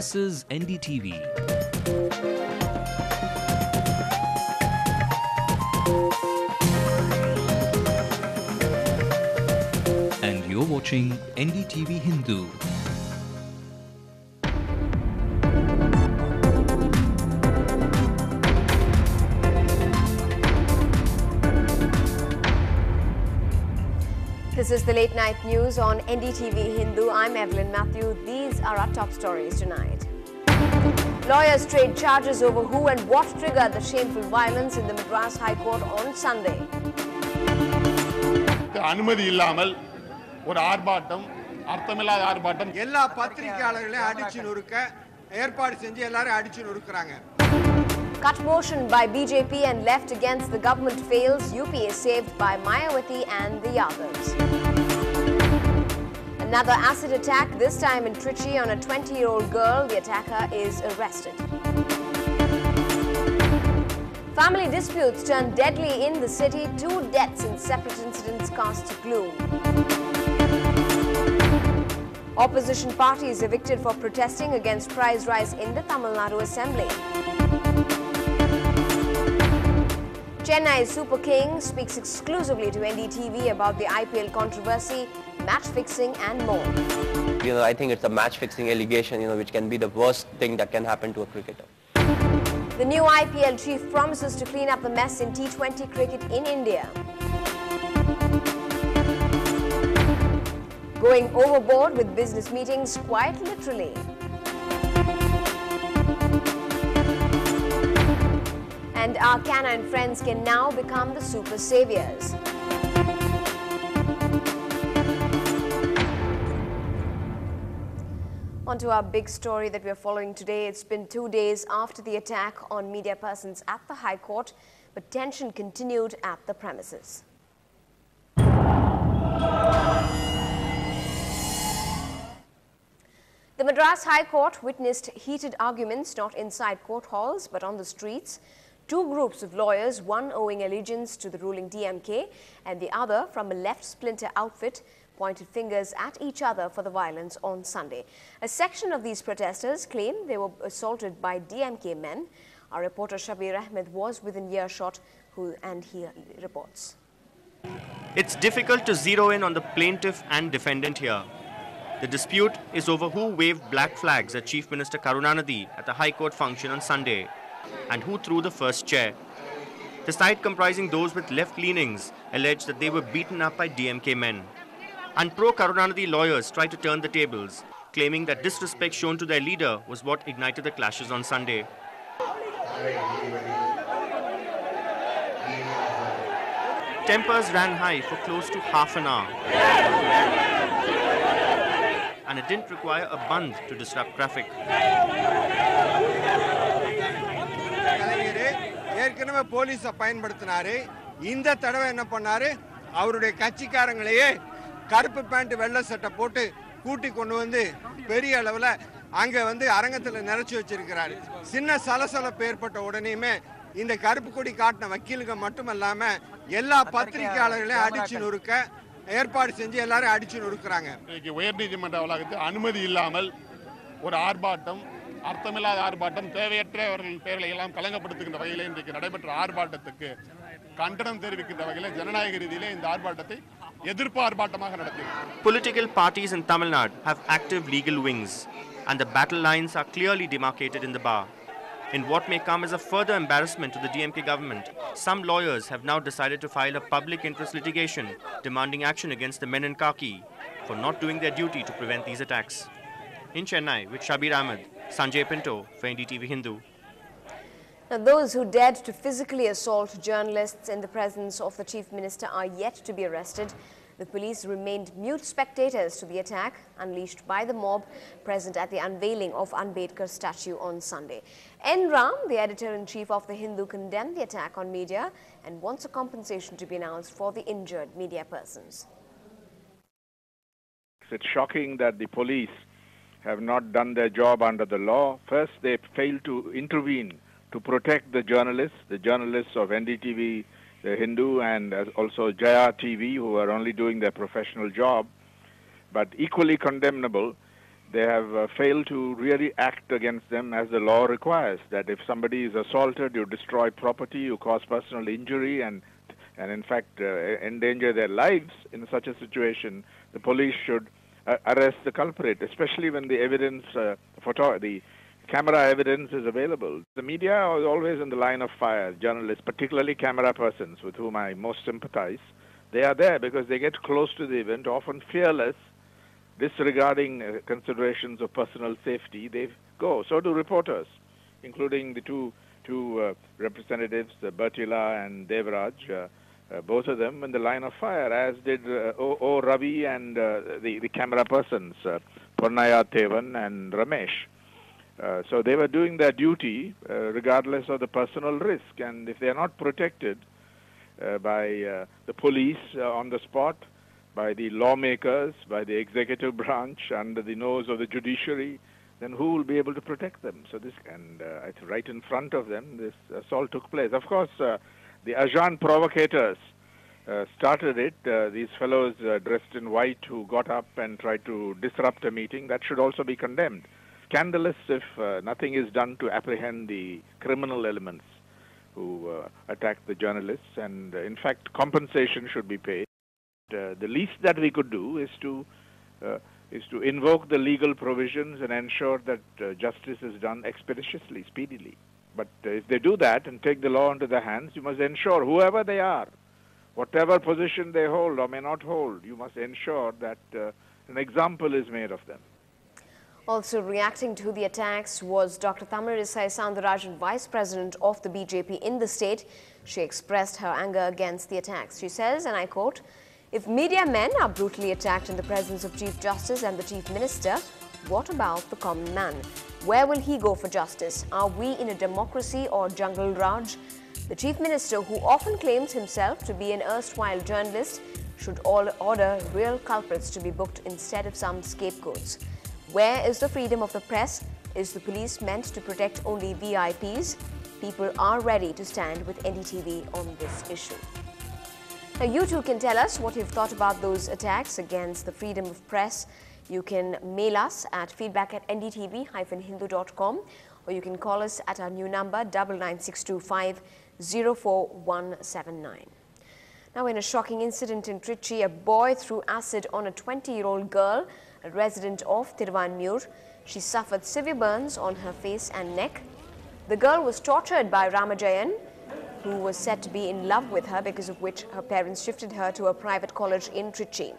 This is NDTV. And you're watching NDTV Hindu. This is the late night news on NDTV Hindu. I'm Evelyn Matthew. These are our top stories tonight. Lawyers trade charges over who and what triggered the shameful violence in the Madras High Court on Sunday. அனுமதி இல்லாமல் ஒரு ஆர்ப்பாட்டம் அர்த்தமில்லாத ஆர்ப்பாட்டம் எல்லா பத்திரிகையாளர்களையும் அடிச்சு நொறுக்க ஏற்பாடு செஞ்சு எல்லாரும் அடிச்சு நொறுக்குறாங்க. Cut motion by BJP and left against the government fails. UP is saved by Mayawati and the Yadavs. Another acid attack, this time in Trichy on a 20-year-old girl. The attacker is arrested. Family disputes turned deadly in the city. 2 deaths in separate incidents cast gloom. Opposition parties evicted for protesting against price rise in the Tamil Nadu Assembly. Chennai Super King speaks exclusively to NDTV about the IPL controversy, match fixing and more. I think it's a match fixing allegation, which can be the worst thing that can happen to a cricketer. The new IPL chief promises to clean up the mess in T20 cricket in India. Going overboard with business meetings quite literally. And our canine friends can now become the super saviors. On to our big story that we are following today. It's been 2 days after the attack on media persons at the High Court, but tension continued at the premises. The Madras High Court witnessed heated arguments not inside court halls but on the streets. 2 groups of lawyers, one owing allegiance to the ruling DMK and the other from a left splinter outfit, pointed fingers at each other for the violence on Sunday. A section of these protesters claim they were assaulted by DMK men. Our reporter Shabir Ahmed was within earshot and he reports. It's difficult to zero in on the plaintiff and defendant here. The dispute is over who waved black flags at Chief Minister Karunanidhi at the High Court function on Sunday and who threw the first chair. The side comprising those with left leanings alleged that they were beaten up by DMK men. And pro-Karunanidhi lawyers tried to turn the tables, claiming that disrespect shown to their leader was what ignited the clashes on Sunday. Tempers ran high for close to half an hour. And it didn't require a band to disrupt traffic. ஏற்கனவே போலீஸை பயன்படுத்தினாரு. இந்த தடவை என்ன பண்ணாரு? அவருடைய கட்சிக்காரங்களையே கருப்பு pant வெள்ளை சட்டை போட்டு கூட்டி கொண்டு வந்து பெரிய அளவுல அங்க வந்து அரங்கத்துல நிறைச்சு வச்சிருக்கிறாரு. சின்ன சலசலப்பு ஏற்பட்ட உடனேயுமே இந்த கருப்பு கொடி காட்டின வக்கீலுங்க மட்டுமல்லாம எல்லா பத்திரிகையாளர்களையும் அடிச்சு நொறுக்க ஏற்பாடு செஞ்சு எல்லாரும் அடிச்சு நொறுக்குறாங்க. உயர்நீதிமன்ற வளாகத்தில் அனுமதி இல்லாமல் ஒரு ஆர்ப்பாட்டம் அர்த்தமில்லாத ஆர்ப்பாட்டம் தேவையற்றவர்கள் பெயர்களை எல்லாம் கலங்கப்படுத்துகின்ற வகையில் இன்றைக்கு நடைபெற்ற ஆர்ப்பாட்டத்துக்கு கண்டனம் தெரிவிக்கின்ற வகையில் ஜனநாயக ரீதியிலே இந்த ஆர்ப்பாட்டத்தை எதிர்ப்பு ஆர்ப்பாட்டமாக நடத்தினோம். Political parties in Tamil Nadu have active legal wings and the battle lines are clearly demarcated in the bar. In what may come as a further embarrassment to the DMK government, some lawyers have now decided to file a public interest litigation demanding action against the men in khaki for not doing their duty to prevent these attacks. In Chennai, with Shabir Ahmed, Sanjay Pinto for NDTV Hindu. Now, those who dared to physically assault journalists in the presence of the Chief Minister are yet to be arrested. The police remained mute spectators to the attack unleashed by the mob present at the unveiling of Ambedkar's statue on Sunday. N. Ram, the editor-in-chief of The Hindu, condemned the attack on media and wants a compensation to be announced for the injured media persons. It's shocking that the police have not done their job under the law. First, they failed to intervene to protect the journalists of NDTV, The Hindu, and also Jaya TV, who are only doing their professional job. But equally condemnable they have failed to really act against them as the law requires, that if somebody is assaulted, you destroy property, you cause personal injury, and in fact endanger their lives. In such a situation, the police should arrest the culprit, especially when the evidence, the camera evidence is available. The media is always in the line of fire. Journalists, particularly camera persons with whom I most sympathize, they are there because they get close to the event, often fearless, disregarding considerations of personal safety. They go. So do reporters, including the two representatives, Bertila and Devraj, both of them in the line of fire, as did O. Ravi and the camera persons, Purnaya Thevan and Ramesh. So they were doing their duty regardless of the personal risk, and if they are not protected by the police on the spot, by the lawmakers, by the executive branch, under the nose of the judiciary, then who will be able to protect them? So this, and right in front of them, this assault took place. Of course, the Ajaan provocators started it. These fellows dressed in white who got up and tried to disrupt a meeting. That should also be condemned. Scandalous if nothing is done to apprehend the criminal elements who attacked the journalists, and in fact compensation should be paid. The least that we could do is to invoke the legal provisions and ensure that justice is done expeditiously, speedily. But if they do that and take the law into their hands, you must ensure, whoever they are, whatever position they hold or may not hold, you must ensure that an example is made of them. Also reacting to the attacks was Dr. Tamilisai Soundararajan, Vice President of the BJP in the state. She expressed her anger against the attacks. She says, and I quote, "If media men are brutally attacked in the presence of Chief Justice and the Chief Minister, what about the common man? Where will he go for justice? Are we in a democracy or jungle Raj? The Chief Minister, who often claims himself to be an erstwhile journalist, should order real culprits to be booked instead of some scapegoats. Where is the freedom of the press? Is the police meant to protect only VIPs? People are ready to stand with NDTV on this issue." Now, you too can tell us what you've thought about those attacks against the freedom of press. You can mail us at feedback@ndtv-hindu.com, or you can call us at our new number 99625 04179. Now, in a shocking incident in Trichy, a boy threw acid on a 20-year-old girl, a resident of Tiruvanmiyur. She suffered severe burns on her face and neck. The girl was tortured by Ramajayan, who was said to be in love with her, because of which her parents shifted her to a private college in Trichy.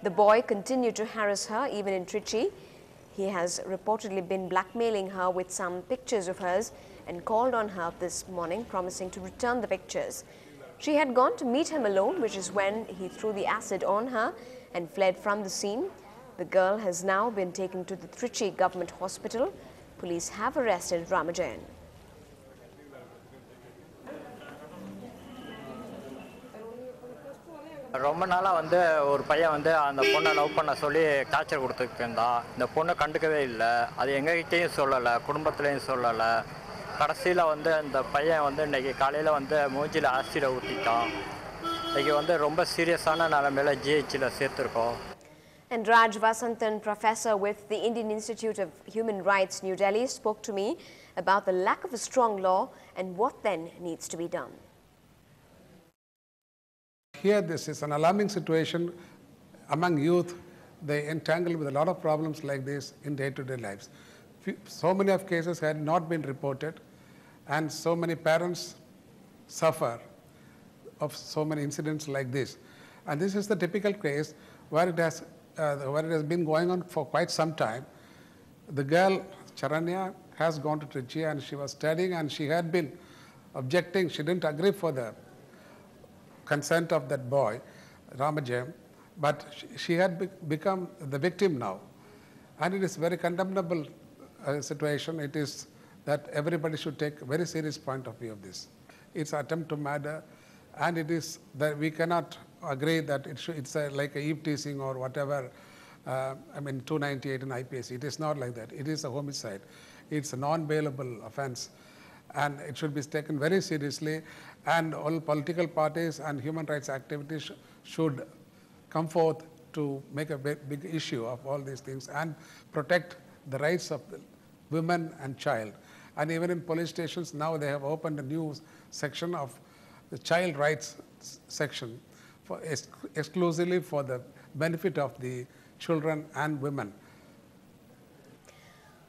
The boy continued to harass her even in Trichy. He has reportedly been blackmailing her with some pictures of hers and called on her this morning, promising to return the pictures. She had gone to meet him alone, which is when he threw the acid on her and fled from the scene. The girl has now been taken to the Trichy Government Hospital. Police have arrested Ramajayan. ரொம்ப நாளாக வந்து ஒரு பையன் வந்து அந்த பொண்ணை love பண்ண சொல்லி டார்ச்சர் கொடுத்துருந்தான். இந்த பொண்ணை கண்டுக்கவே இல்லை. அது எங்ககிட்டையும் சொல்லலை, குடும்பத்துலேயும் சொல்லலை. கடைசியில் வந்து அந்த பையன் வந்து இன்றைக்கி காலையில் வந்து மூஞ்சியில் ஆசிடை ஊற்றிட்டான். இன்றைக்கி வந்து ரொம்ப சீரியஸான நிலைமையில ஜிஹெச்சில் சேர்த்துருக்கோம். And Raj Vasantan, professor with the Indian Institute of Human Rights, New Delhi, spoke to me about the lack of a strong law and what then needs to be done. Here, this is an alarming situation among youth. They entangle with a lot of problems like this in day-to-day lives. So many of cases had not been reported, and so many parents suffer of so many incidents like this. And this is the typical case where it has been going on for quite some time. The girl, Charanya, has gone to Trichy and she was studying, and she had been objecting. She didn't agree for the consent of that boy, Ramajayan, but she had become the victim now. And it is very condemnable situation. It is that everybody should take a very serious point of view of this. It's an attempt to murder, and it is that we cannot agree that it's like a eve teasing or whatever. 298 in IPC. It is not like that. It is a homicide. It's a non-bailable offense, and it should be taken very seriously. And all political parties and human rights activities should come forth to make a big issue of all these things and protect the rights of the women and child. And even in police stations now they have opened a new section of the child rights section for exclusively for the benefit of the children and women.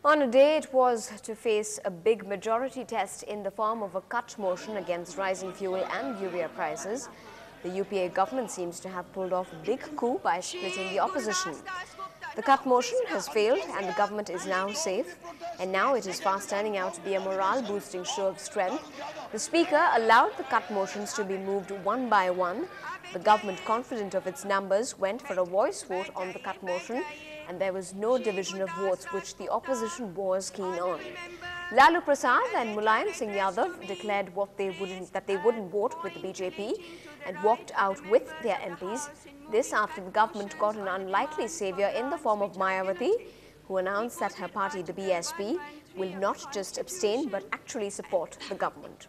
On a day it was to face a big majority test in the form of a cut motion against rising fuel and urea prices, the UPA government seems to have pulled off a big coup by splitting the opposition. The cut motion has failed and the government is now safe, and now it is fast turning out to be a morale-boosting show of strength. The Speaker allowed the cut motions to be moved one by one. The government, confident of its numbers, went for a voice vote on the cut motion, and there was no division of votes, which the opposition was keen on. Lalu Prasad and Mulayam Singh Yadav declared that they wouldn't vote with the BJP and walked out with their MPs. This after the government got an unlikely saviour in the form of Mayawati, who announced that her party, the BSP, will not just abstain but actually support the government.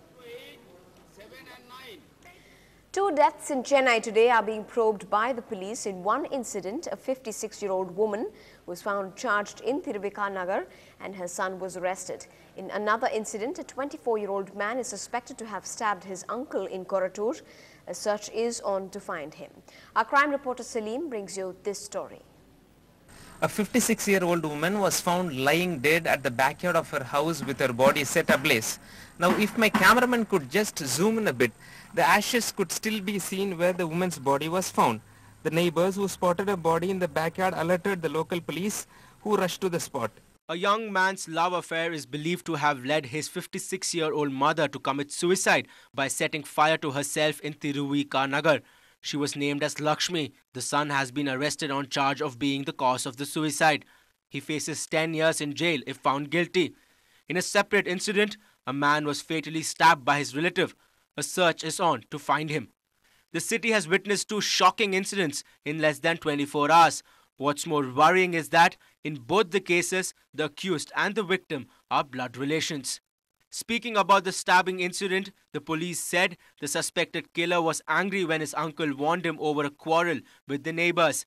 2 deaths in Chennai today are being probed by the police. In one incident, a 56-year-old woman was found charged in Thiruvika and her son was arrested. In another incident, a 24-year-old man is suspected to have stabbed his uncle in Korattur. A search is on to find him. Our crime reporter Salim brings you this story. A 56-year-old woman was found lying dead at the backyard of her house with her body set ablaze. Now, if my cameraman could just zoom in a bit, the ashes could still be seen where the woman's body was found. The neighbors who spotted her body in the backyard alerted the local police, who rushed to the spot. A young man's love affair is believed to have led his 56-year-old mother to commit suicide by setting fire to herself in Thiruvika. She was named as Lakshmi. The son has been arrested on charge of being the cause of the suicide. He faces 10 years in jail if found guilty. In a separate incident, a man was fatally stabbed by his relative. A search is on to find him. The city has witnessed 2 shocking incidents in less than 24 hours. What's more worrying is that in both the cases, the accused and the victim are blood relations. Speaking about the stabbing incident, the police said the suspected killer was angry when his uncle warned him over a quarrel with the neighbors.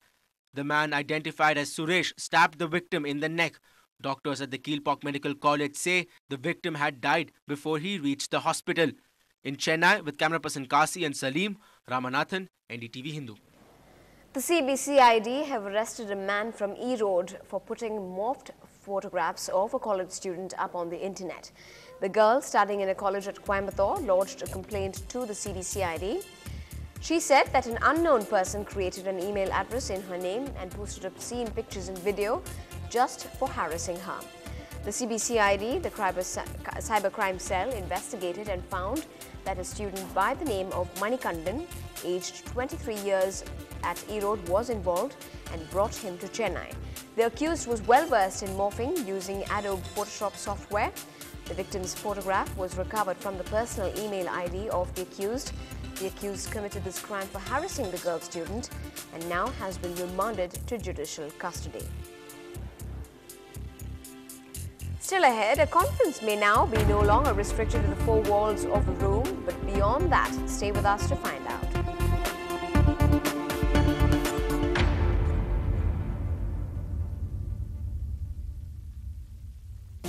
The man, identified as Suresh, stabbed the victim in the neck. Doctors at the Keelpok Medical College say the victim had died before he reached the hospital. In Chennai, with camera person Kasi and Salim, Ramanathan, NDTV Hindu. The CBCID have arrested a man from E-Road for putting morphed photographs of a college student up on the internet. The girl, studying in a college at Coimbatore, lodged a complaint to the CBCID. She said that an unknown person created an email address in her name and posted obscene pictures and video just for harassing her. The CBCID, the cybercrime cell, investigated and found that a student by the name of Manikandan, aged 23 years at E-Road, was involved and brought him to Chennai. The accused was well versed in morphing using Adobe Photoshop software. The victim's photograph was recovered from the personal email ID of the accused. The accused committed this crime for harassing the girl student and now has been remanded to judicial custody. Still ahead, a conference may now be no longer restricted to the 4 walls of a room, but beyond that, stay with us to find out.